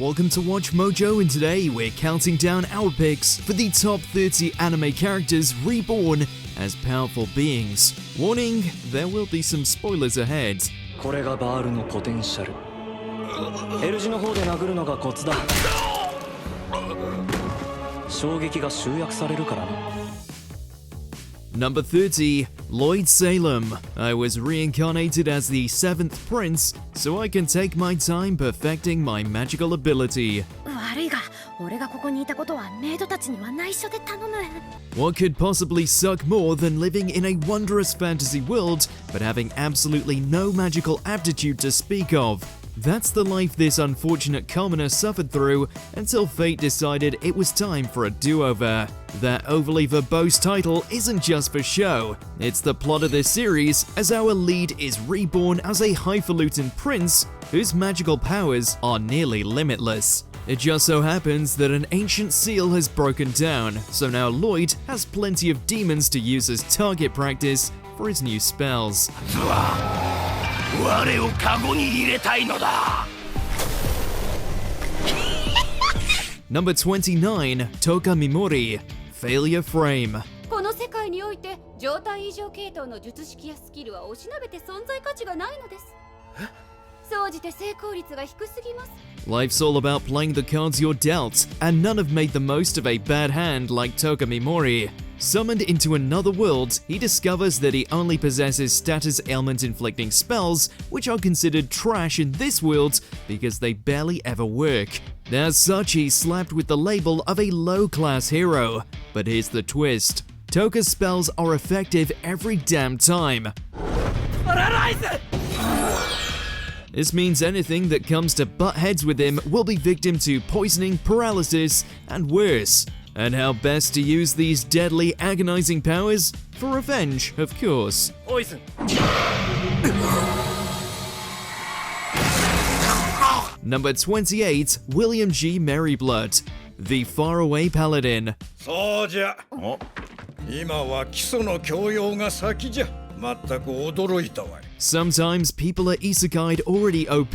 welcome to Watch Mojo, and today we're counting down our picks for the top 30 anime characters reborn as powerful beings. Warning, there will be some spoilers ahead. これがバールのポテンシャル。L 字の方で殴るのがコツだ。衝撃が集約されるからな。Number 30, Lloyd Salem. I was reincarnated as the 7th prince, so I can take my time perfecting my magical ability. 悪いが、俺がここにいたことはメイドたちには内緒で頼む。What could possibly suck more than living in a wondrous fantasy world, but having absolutely no magical aptitude to speak of? That's the life this unfortunate commoner suffered through until fate decided it was time for a do-over. That overly verbose title isn't just for show, it's the plot of this series, as our lead is reborn as a highfalutin prince whose magical powers are nearly limitless. It just so happens that an ancient seal has broken down, so now Lloyd has plenty of demons to use as target practice for his new spells. Number 29, Toya Mimori, Failure Frame. この世界において状態異常系統の術式やスキルはおしなべて存在価値がないのです。総じて成功率が低すぎます。 Life's all about playing the cards you're dealt, and none have made the most of a bad hand like Toya Mimori. Summoned into another world, he discovers that he only possesses status ailment inflicting spells, which are considered trash in this world because they barely ever work. As such, he's slapped with the label of a low-class hero. But here's the twist. Toya's spells are effective every damn time. This means anything that comes to butt heads with him will be victim to poisoning, paralysis, and worse. And how best to use these deadly, agonizing powers? For revenge, of course. Poison. Number 28, William G. Merryblood, the Faraway Paladin. そうじゃ。今は基礎の教養が先じゃ。全く驚いたわい。 Sometimes people are isekai'd already OP,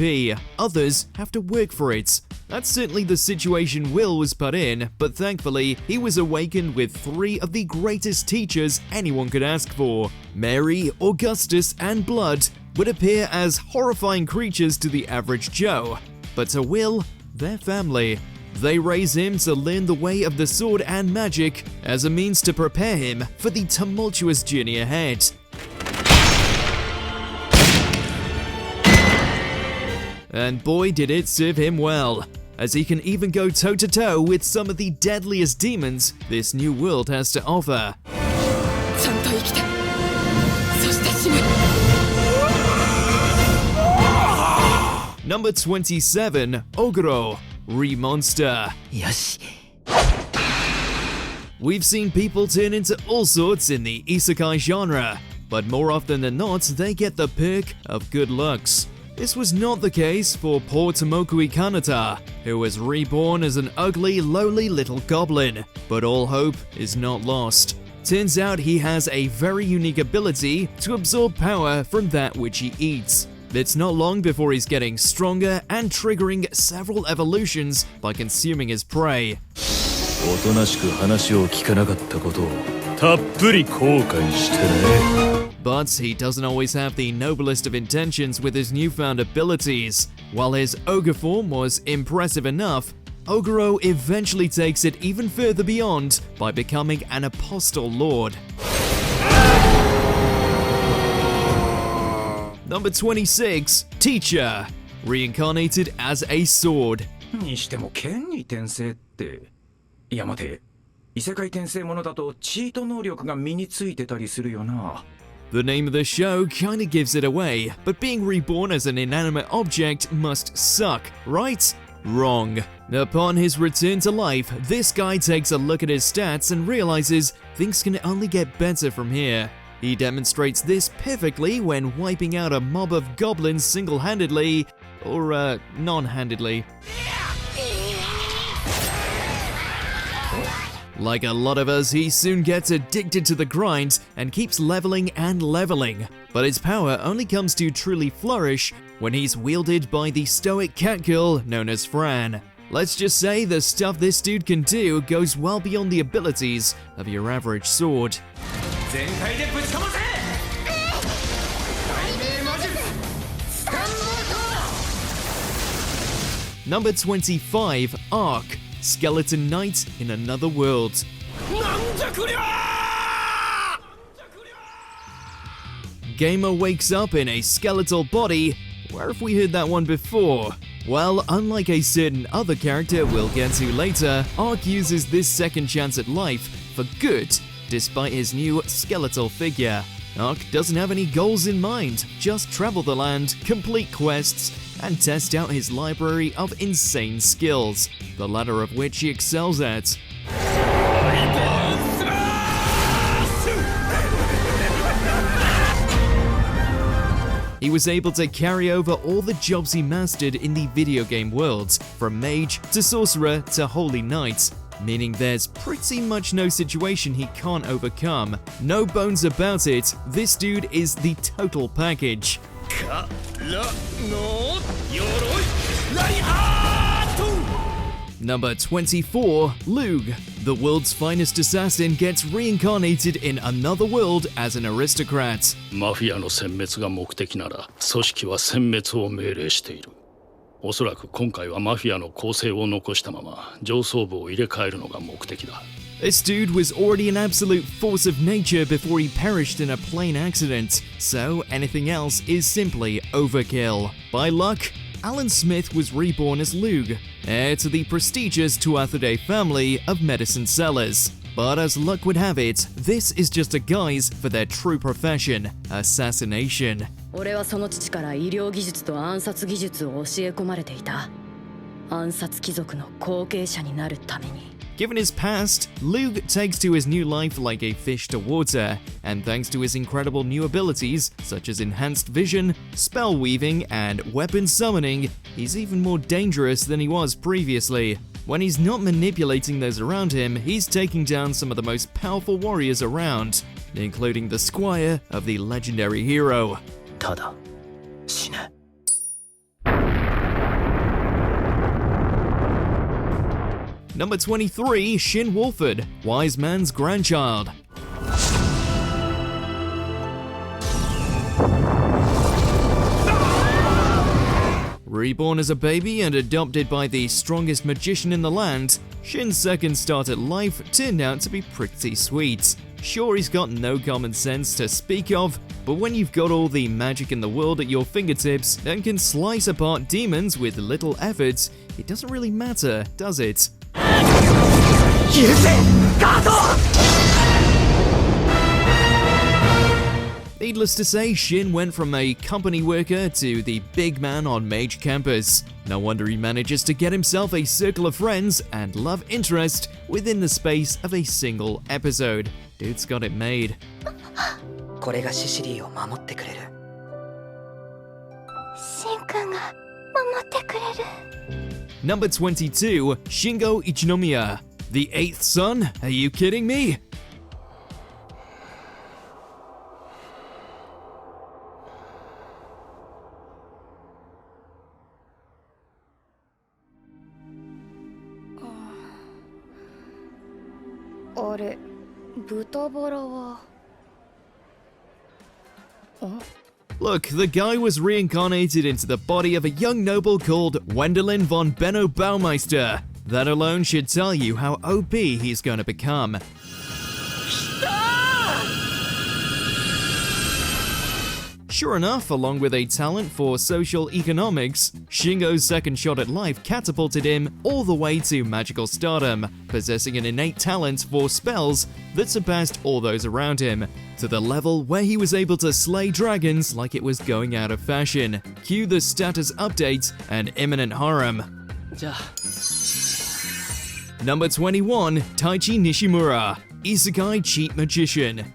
others have to work for it. That's certainly the situation Will was put in, but thankfully, he was awakened with 3 of the greatest teachers anyone could ask for. Mary, Augustus, and Blood would appear as horrifying creatures to the average Joe, but to Will, they're family. They raise him to learn the way of the sword and magic as a means to prepare him for the tumultuous journey ahead. And boy did it serve him well, as he can even go toe-to-toe with some of the deadliest demons this new world has to offer. Number 27, Ogo Remonster. We've seen people turn into all sorts in the isekai genre, but more often than not, they get the perk of good looks. This was not the case for poor Tomokui Kanata, who was reborn as an ugly, lowly little goblin, but all hope is not lost. Turns out he has a very unique ability to absorb power from that which he eats. It's not long before he's getting stronger and triggering several evolutions by consuming his prey. But he doesn't always have the noblest of intentions with his newfound abilities. While his ogre form was impressive enough, Ogoro eventually takes it even further beyond by becoming an apostle lord. Number 26, Teacher, reincarnated as a sword. にしても剣に転生って。いや待て、異世界転生ものだとチート能力が身についてたりするよな。 The name of the show kinda gives it away, but being reborn as an inanimate object must suck, right? Wrong. Upon his return to life, this guy takes a look at his stats and realizes things can only get better from here. He demonstrates this perfectly when wiping out a mob of goblins single-handedly, or non-handedly. Like a lot of us, he soon gets addicted to the grind and keeps leveling and leveling, but his power only comes to truly flourish when he's wielded by the stoic cat girl known as Fran. Let's just say the stuff this dude can do goes well beyond the abilities of your average sword. Number 25, Arc, Skeleton Knight in Another World. Gamer wakes up in a skeletal body. Where have we heard that one before? Well, unlike a certain other character we'll get to later, Arc uses this second chance at life for good, despite his new skeletal figure. Arc doesn't have any goals in mind, just travel the land, complete quests, and test out his library of insane skills, the latter of which he excels at. He was able to carry over all the jobs he mastered in the video game world, from mage to sorcerer to holy knight, meaning there's pretty much no situation he can't overcome. No bones about it, this dude is the total package. Number 24, Lug. The world's finest assassin gets reincarnated in another world as an aristocrat. マフィアの殲滅が目的なら組織は殲滅を命令している。おそらく今回はマフィアの構成を残したまま上層部を入れ替えるのが目的だ。This dude was already an absolute force of nature before he perished in a plane accident, so anything else is simply overkill. By luck, Alan Smith was reborn as Lug, heir to the prestigious Tuatha family of medicine sellers. But as luck would have it, this is just a guise for their true profession, assassination. 俺はその父から医療技術と暗殺技術を教え込まれていた。暗殺貴族の後継者になるために。Given his past, Lug takes to his new life like a fish to water, and thanks to his incredible new abilities, such as enhanced vision, spell weaving, and weapon summoning, he's even more dangerous than he was previously. When he's not manipulating those around him, he's taking down some of the most powerful warriors around, including the squire of the legendary hero. ただ死ね。Number 23, Shin Wolford, Wise Man's grandchild. Reborn as a baby and adopted by the strongest magician in the land, Shin's second start at life turned out to be pretty sweet. Sure, he's got no common sense to speak of, but when you've got all the magic in the world at your fingertips and can slice apart demons with little effort, it doesn't really matter, does it? Needless to say, Shin went from a company worker to the big man on Mage Campus. No wonder he manages to get himself a circle of friends and love interest within the space of a single episode. Dude's got it made. これがシシリーを守ってくれる。シンくんが守ってくれる。Number 22, Shingo Ichinomiya. The 8th son? Are you kidding me? Look, the guy was reincarnated into the body of a young noble called Wendelin von Benno Baumeister. That alone should tell you how OP he's going to become. Sure enough, along with a talent for social economics, Shingo's second shot at life catapulted him all the way to magical stardom, possessing an innate talent for spells that surpassed all those around him, to the level where he was able to slay dragons like it was going out of fashion. Cue the status update and imminent harem. じゃあ Number 21, Taichi Nishimura, Isekai Cheat Magician.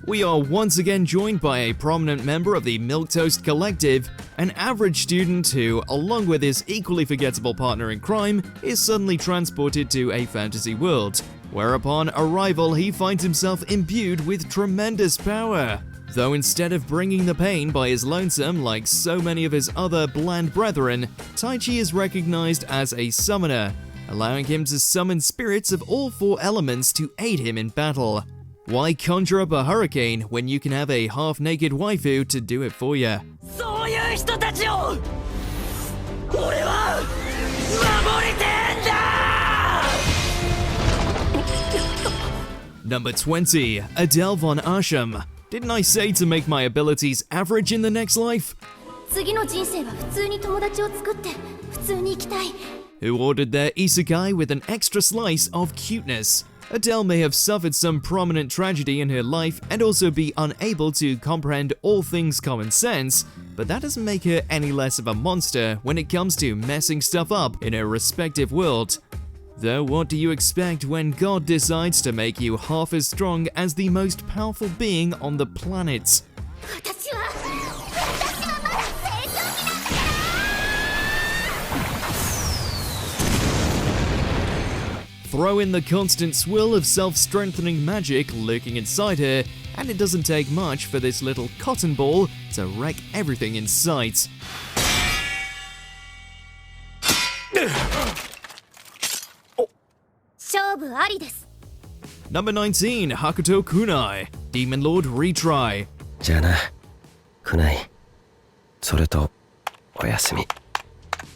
We are once again joined by a prominent member of the Milquetoast Collective, an average student who, along with his equally forgettable partner in crime, is suddenly transported to a fantasy world, where upon arrival he finds himself imbued with tremendous power. Though instead of bringing the pain by his lonesome like so many of his other bland brethren, Taichi is recognized as a summoner, allowing him to summon spirits of all 4 elements to aid him in battle. Why conjure up a hurricane when you can have a half-naked waifu to do it for you? Number 20. Adele von Asham. Didn't I say to make my abilities average in the next life? 次の人生は普通に友達を作って普通に生きたい。 Who ordered their isekai with an extra slice of cuteness. Adele may have suffered some prominent tragedy in her life and also be unable to comprehend all things common sense, but that doesn't make her any less of a monster when it comes to messing stuff up in her respective world. Though what do you expect when God decides to make you half as strong as the most powerful being on the planet? 私はまだ成長期なんだから Throw in the constant swill of self-strengthening magic lurking inside her, and it doesn't take much for this little cotton ball to wreck everything in sight. Number 19, Hakuto Kunai, Demon Lord Retry. じゃあな、Kunai。それと、おやすみ。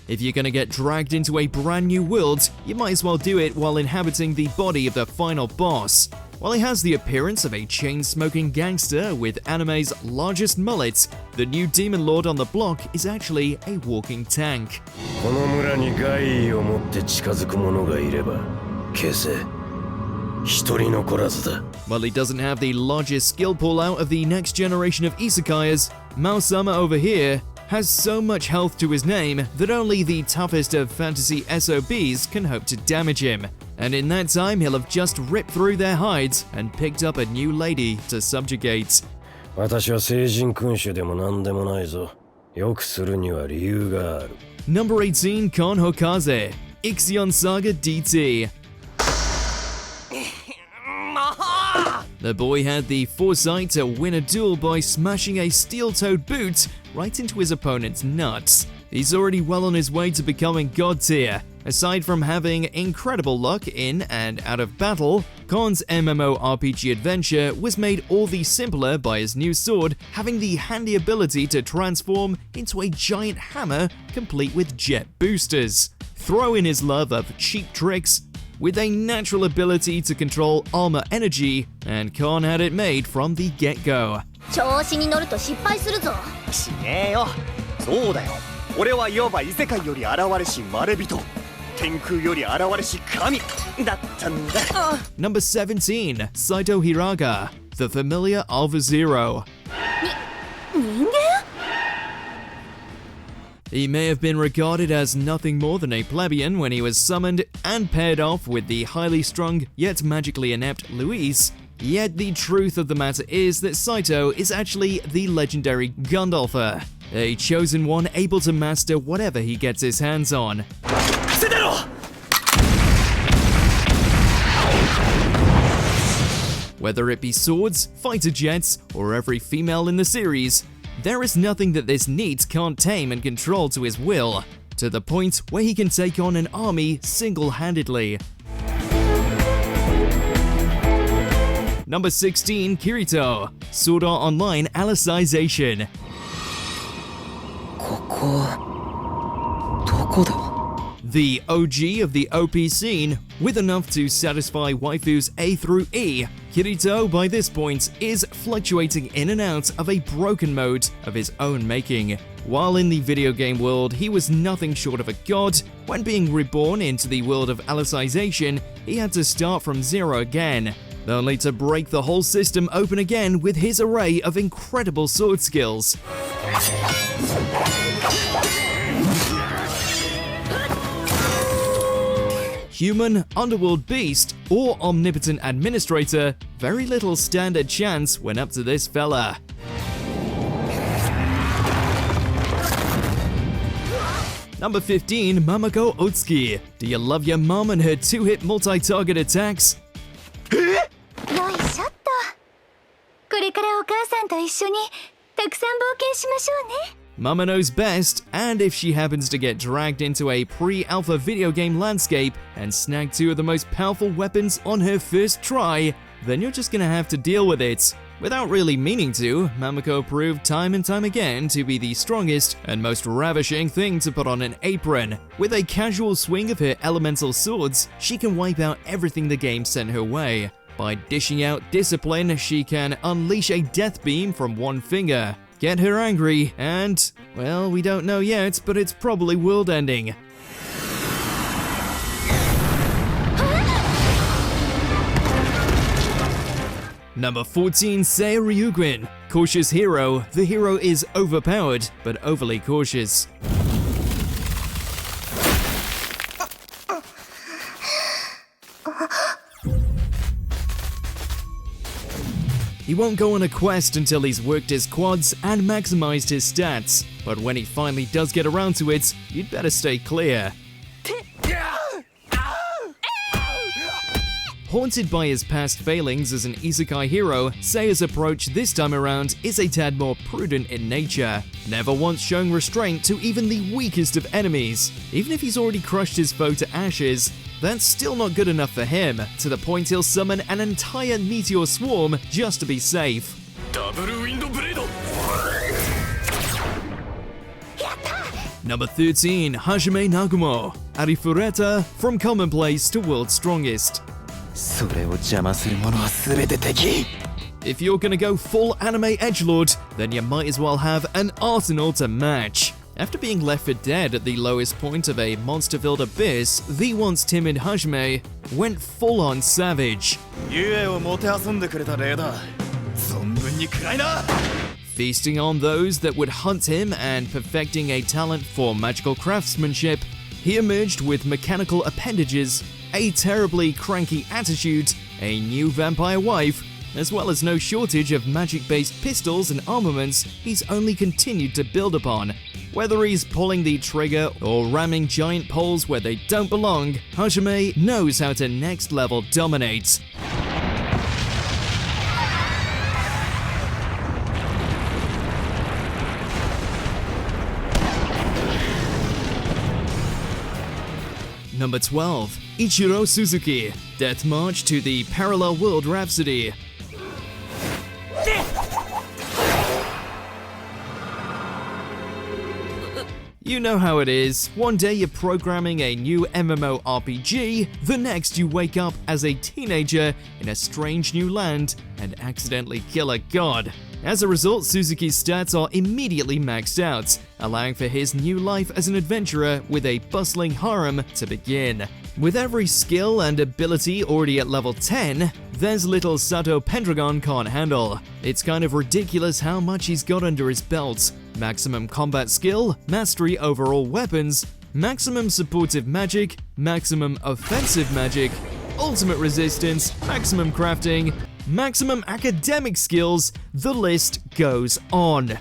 If you're gonna get dragged into a brand new world, you might as well do it while inhabiting the body of the final boss. While he has the appearance of a chain-smoking gangster with anime's largest mullet, the new Demon Lord on the block is actually a walking tank. この村に害意を持って近づく者がいれば、消せ。一人残らずだ。 While he doesn't have the largest skill pool out of the next generation of isekaiers, Mao-sama over here has so much health to his name that only the toughest of fantasy SOBs can hope to damage him. And in that time, he'll have just ripped through their hides and picked up a new lady to subjugate. 私は聖人君主でも何でもないぞ。よくするには理由がある。Number 18, Kon Hokaze, Ixion Saga DT. The boy had the foresight to win a duel by smashing a steel-toed boot right into his opponent's nuts. He's already well on his way to becoming god tier. Aside from having incredible luck in and out of battle, Kon's MMORPG adventure was made all the simpler by his new sword having the handy ability to transform into a giant hammer complete with jet boosters. Throw in his love of cheap tricks, with a natural ability to control armor energy, and Kon had it made from the get-go. 調子に乗ると失敗するぞ。しねえよ。そうだよ。俺はいわば異世界より現れしまれびと、天空より現れし神だったんだ。Number 17, Sitto Hiraga, the familiar of Zero. 人間？ He may have been regarded as nothing more than a plebeian when he was summoned and paired off with the highly strung yet magically inept Luis, yet the truth of the matter is that Sitto is actually the legendary Gandalfer, a chosen one able to master whatever he gets his hands on. Whether it be swords, fighter jets, or every female in the series, there is nothing that this NEET can't tame and control to his will, to the point where he can take on an army single-handedly. Number 16, Kirito, Sword Art Online Alicization. ここ、どこだ? The OG of the OP scene, with enough to satisfy waifus A through E, Kirito by this point is fluctuating in and out of a broken mode of his own making. While in the video game world he was nothing short of a god, when being reborn into the world of Alicization, he had to start from zero again, only to break the whole system open again with his array of incredible sword skills. Human, underworld beast, or omnipotent administrator, very little stand a chance went up to this fella. Number 15, Mamako Otsuki. Do you love your mom and her 2-hit multi-target attacks? よいしょっと。これからお母さんと一緒にたくさん冒険しましょうね。 Mama knows best, and if she happens to get dragged into a pre-alpha video game landscape and snag 2 of the most powerful weapons on her first try, then you're just gonna have to deal with it. Without really meaning to, Mamako proved time and time again to be the strongest and most ravishing thing to put on an apron. With a casual swing of her elemental swords, she can wipe out everything the game sent her way. By dishing out discipline, she can unleash a death beam from one finger, get her angry, and, well, we don't know yet, but it's probably world-ending. Number 14, Seryugin. Cautious hero. The hero is overpowered, but overly cautious. He won't go on a quest until he's worked his quads and maximized his stats, but when he finally does get around to it, you'd better stay clear. Haunted by his past failings as an isekai hero, Seiya's approach this time around is a tad more prudent in nature, never once showing restraint to even the weakest of enemies. Even if he's already crushed his foe to ashes, that's still not good enough for him, to the point he'll summon an entire meteor swarm just to be safe. Number 13, Hajime Nagumo. Arifureta, from commonplace to world's strongest. If you're gonna go full anime edgelord, then you might as well have an arsenal to match. After being left for dead at the lowest point of a monster-filled abyss, the once timid Hajime went full-on savage. Feasting on those that would hunt him and perfecting a talent for magical craftsmanship, he emerged with mechanical appendages, a terribly cranky attitude, a new vampire wife, as well as no shortage of magic-based pistols and armaments he's only continued to build upon. Whether he's pulling the trigger or ramming giant poles where they don't belong, Hajime knows how to next-level dominate. Number 12, Ichiro Suzuki, Death March to the Parallel World Rhapsody. You know how it is. One day you're programming a new MMORPG, the next you wake up as a teenager in a strange new land and accidentally kill a god. As a result, Suzuki's stats are immediately maxed out, allowing for his new life as an adventurer with a bustling harem to begin. With every skill and ability already at level 10, there's little Sato Pendragon can't handle. It's kind of ridiculous how much he's got under his belt. Maximum combat skill, mastery over all weapons, maximum supportive magic, maximum offensive magic, ultimate resistance, maximum crafting, maximum academic skills, the list goes on.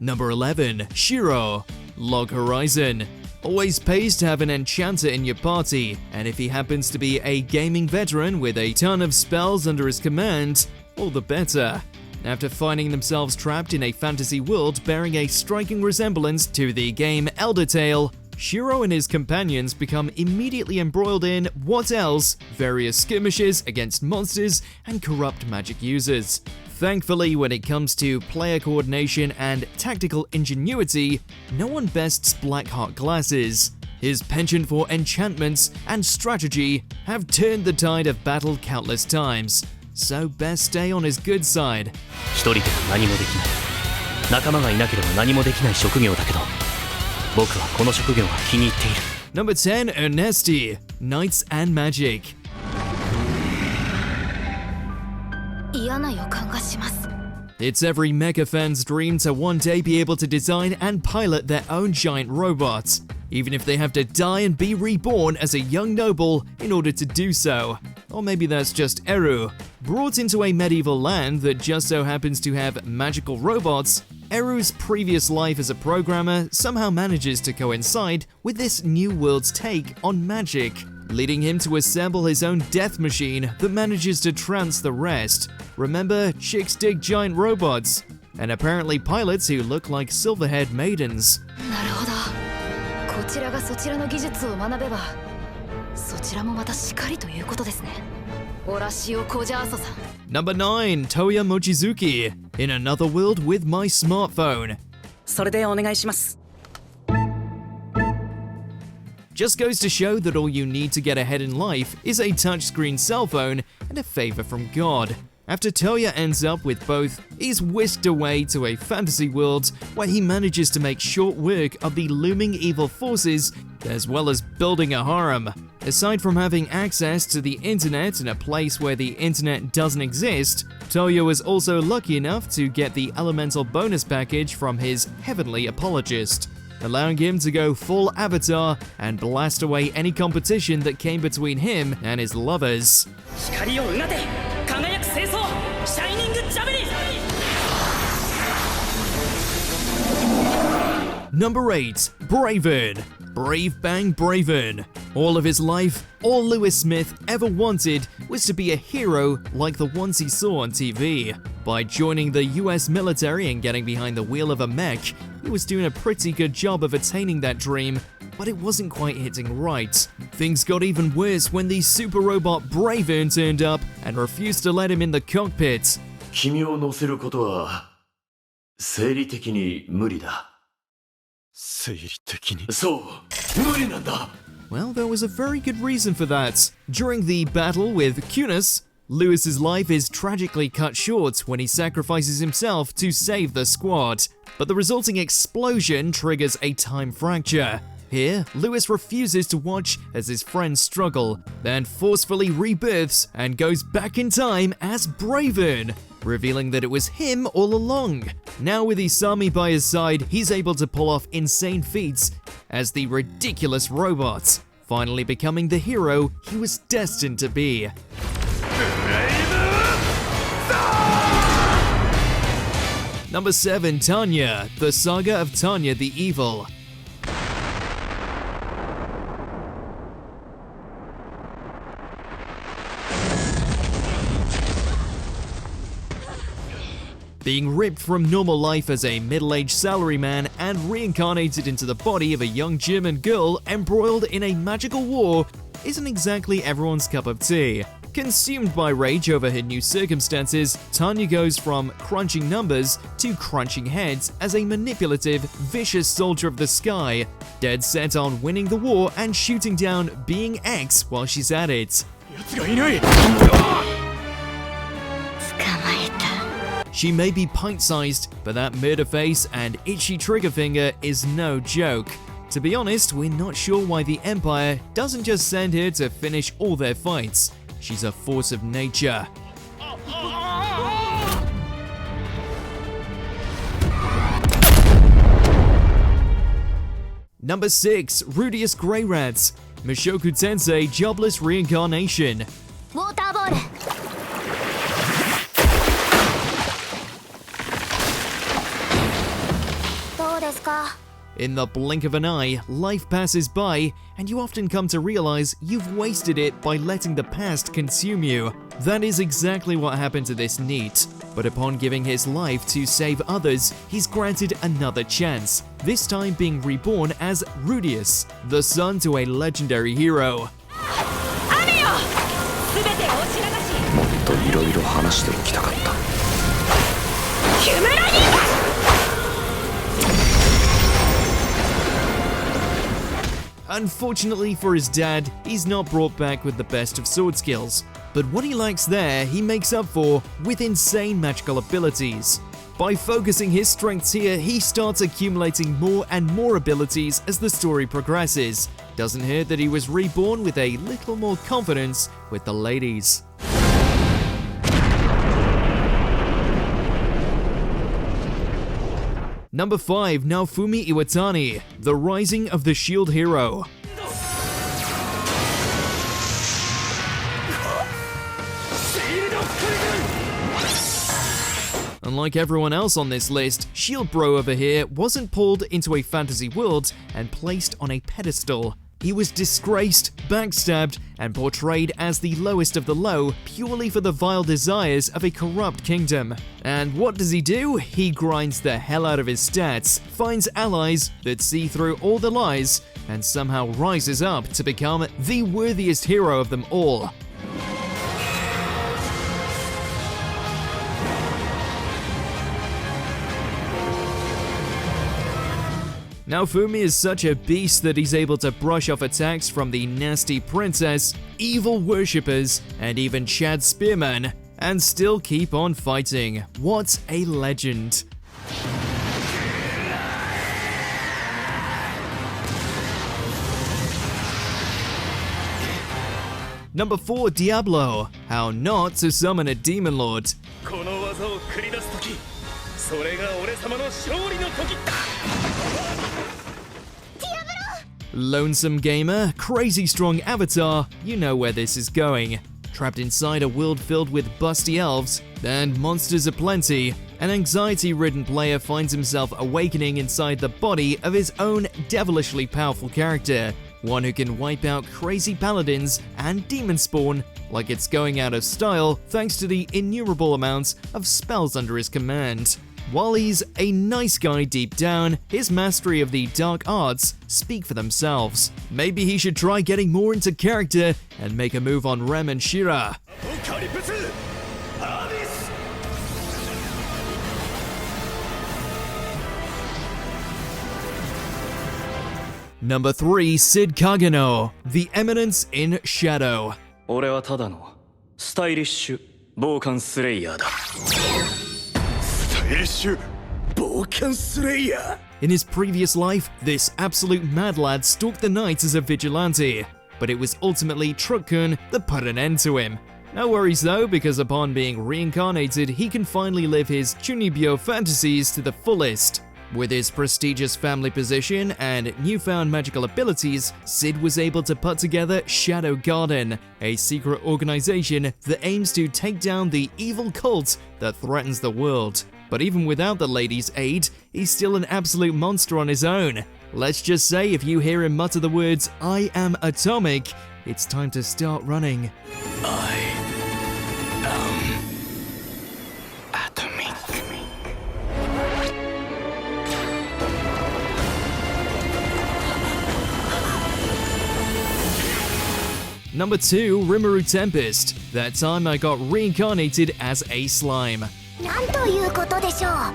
Number 11, Shirro, Log Horizon. Always pays to have an enchanter in your party, and if he happens to be a gaming veteran with a ton of spells under his command, all the better. After finding themselves trapped in a fantasy world bearing a striking resemblance to the game Elder Tale, Shirro and his companions become immediately embroiled in, what else, various skirmishes against monsters and corrupt magic users. Thankfully, when it comes to player coordination and tactical ingenuity, no one bests Blackheart Glasses. His penchant for enchantments and strategy have turned the tide of battle countless times, so best stay on his good side. Number 10, Erensty, Knights and Magic. 嫌な予感がします。 It's every mecha fan's dream to one day be able to design and pilot their own giant robots, even if they have to die and be reborn as a young noble in order to do so. Or maybe that's just Eru. Brought into a medieval land that just so happens to have magical robots, Eru's previous life as a programmer somehow manages to coincide with this new world's take on magic, leading him to assemble his own death machine that manages to trance the rest. Remember, chicks dig giant robots, and apparently pilots who look like silver-haired maidens. なるほど。こちらがそちらの技術を学べば、そちらもまたしかりということですね。オラシオコジャーソさん。Number 9, Toya Mochizuki. In another world with my smartphone. それでお願いします。 Just goes to show that all you need to get ahead in life is a touchscreen cell phone and a favor from God. After Toya ends up with both, he's whisked away to a fantasy world where he manages to make short work of the looming evil forces as well as building a harem. Aside from having access to the internet in a place where the internet doesn't exist, Toya was also lucky enough to get the elemental bonus package from his heavenly apologist, allowing him to go full avatar and blast away any competition that came between him and his lovers. 光をうなて輝く清掃シャイニングジャベリン Number 8, Braven. Brave Bang Braven. All of his life, all Lewis Smith ever wanted was to be a hero like the ones he saw on TV. By joining the US military and getting behind the wheel of a mech, he was doing a pretty good job of attaining that dream, but it wasn't quite hitting right. Things got even worse when the super robot Braven turned up and refused to let him in the cockpit. 君を乗せることは生理的に無理だ。生理的に。そう、無理なんだ。 Well, there was a very good reason for that. During the battle with Kunis, Lewis's life is tragically cut short when he sacrifices himself to save the squad, but the resulting explosion triggers a time fracture. Here, Lewis refuses to watch as his friends struggle, then forcefully rebirths and goes back in time as Braven, revealing that it was him all along. Now with Isami by his side, he's able to pull off insane feats as the ridiculous robot, finally becoming the hero he was destined to be. Number 7, Tanya, the Saga of Tanya the Evil. Being ripped from normal life as a middle-aged salaryman and reincarnated into the body of a young German girl embroiled in a magical war isn't exactly everyone's cup of tea. Consumed by rage over her new circumstances, Tanya goes from crunching numbers to crunching heads as a manipulative, vicious soldier of the sky, dead set on winning the war and shooting down Being X while she's at it. She may be pint-sized, but that murder face and itchy trigger finger is no joke. To be honest, we're not sure why the Empire doesn't just send her to finish all their fights. She's a force of nature. Number 6, Rudius Grey Rats. Mushoku Tensei Jobless Reincarnation. Water ball. In the blink of an eye, life passes by, and you often come to realize you've wasted it by letting the past consume you. That is exactly what happened to this NEET. But upon giving his life to save others, he's granted another chance, this time being reborn as Rudius, the son to a legendary hero. もっといろいろ話しておきたかった。Unfortunately for his dad, he's not brought back with the best of sword skills, but what he lacks there, he makes up for with insane magical abilities. By focusing his strengths here, he starts accumulating more and more abilities as the story progresses. Doesn't hurt that he was reborn with a little more confidence with the ladies. Number 5, Nafumi Iwatani, The Rising of the Shield Hero. Unlike everyone else on this list, Shield Bro over here wasn't pulled into a fantasy world and placed on a pedestal. He was disgraced, backstabbed, and portrayed as the lowest of the low purely for the vile desires of a corrupt kingdom. And what does he do? He grinds the hell out of his stats, finds allies that see through all the lies, and somehow rises up to become the worthiest hero of them all. Nafumi is such a beast that he's able to brush off attacks from the nasty princess, evil worshippers, and even Chad Spearman, and still keep on fighting. What a legend. Number 4, Diablo. How not to summon a demon lord. Lonesome gamer, crazy strong avatar, you know where this is going. Trapped inside a world filled with busty elves, and monsters aplenty, an anxiety-ridden player finds himself awakening inside the body of his own devilishly powerful character, one who can wipe out crazy paladins and demon spawn like it's going out of style thanks to the innumerable amounts of spells under his command. While he's a nice guy deep down, his mastery of the dark arts speak for themselves. Maybe he should try getting more into character and make a move on Rem and Shira. Number 3, Sid Kagano, the Eminence in Shadow. 俺はただのスタイリッシュ傍観スレイヤーだ。 In his previous life, this absolute mad lad stalked the knights as a vigilante, but it was ultimately Truck-kun that put an end to him. No worries though, because upon being reincarnated, he can finally live his Chunibyo fantasies to the fullest. With his prestigious family position and newfound magical abilities, Sid was able to put together Shadow Garden, a secret organization that aims to take down the evil cult that threatens the world. But even without the lady's aid, he's still an absolute monster on his own. Let's just say if you hear him mutter the words, "I am atomic," it's time to start running. I am atomic. Number 2, Rimuru Tempest. That time I got reincarnated as a slime. なんということでしょう。あ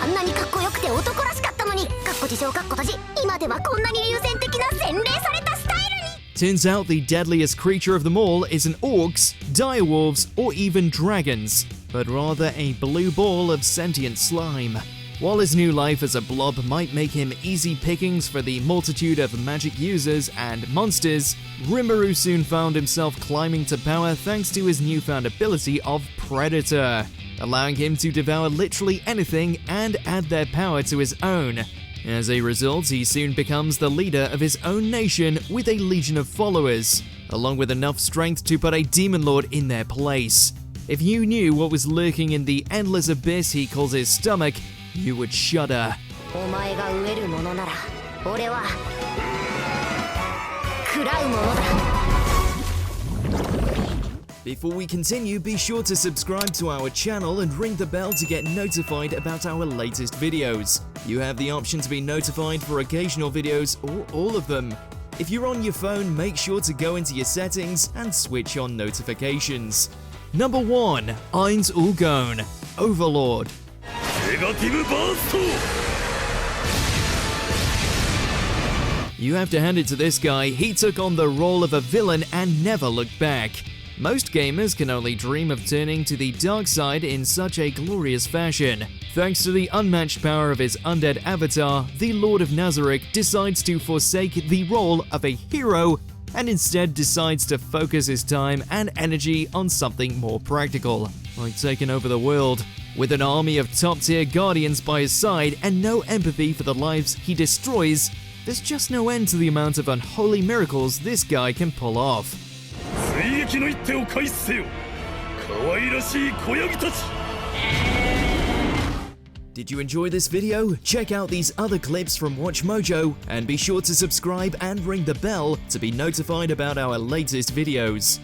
んなにかっこよくて男らしかったのに、かっこ自称かっこ閉じ、今ではこんなに流線的な洗礼されたスタイルに。 Turns out the deadliest creature of them all isn't orcs, direwolves, or even dragons, but rather a blue ball of sentient slime. While his new life as a blob might make him easy pickings for the multitude of magic users and monsters, Rimuru soon found himself climbing to power thanks to his newfound ability of Predator, allowing him to devour literally anything and add their power to his own. As a result, he soon becomes the leader of his own nation with a legion of followers, along with enough strength to put a demon lord in their place. If you knew what was lurking in the endless abyss he calls his stomach, you would shudder. お前が飢えるものなら、俺は食らうものだ。 Before we continue, be sure to subscribe to our channel and ring the bell to get notified about our latest videos. You have the option to be notified for occasional videos or all of them. If you're on your phone, make sure to go into your settings and switch on notifications. Number 1, Ainz Ooal Gown, Overlord. You have to hand it to this guy, he took on the role of a villain and never looked back. Most gamers can only dream of turning to the dark side in such a glorious fashion. Thanks to the unmatched power of his undead avatar, the Lord of Nazarick decides to forsake the role of a hero and instead decides to focus his time and energy on something more practical, like taking over the world. With an army of top-tier guardians by his side and no empathy for the lives he destroys, there's just no end to the amount of unholy miracles this guy can pull off. Did you enjoy this video? Check out these other clips from Watch Mojo and be sure to subscribe and ring the bell to be notified about our latest videos.